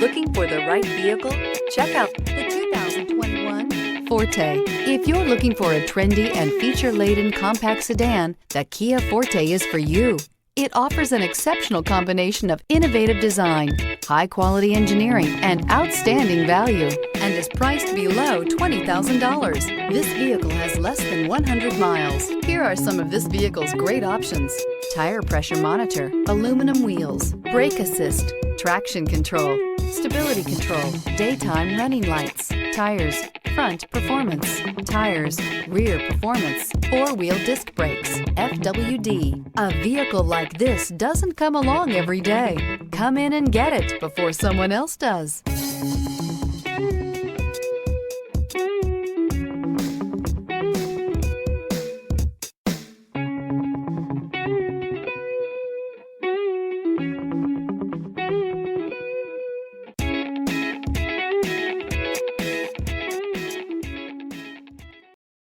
Looking for the right vehicle? Check out the 2021 Forte. If you're looking for a trendy and feature-laden compact sedan, the Kia Forte is for you. It offers an exceptional combination of innovative design, high-quality engineering, and outstanding value, and is priced below $20,000. This vehicle has less than 100 miles. Here are some of this vehicle's great options: tire pressure monitor, aluminum wheels, brake assist, traction control, stability control, daytime running lights, tires, front performance, tires, rear performance, four-wheel disc brakes, FWD. A vehicle like this doesn't come along every day. Come in and get it before someone else does.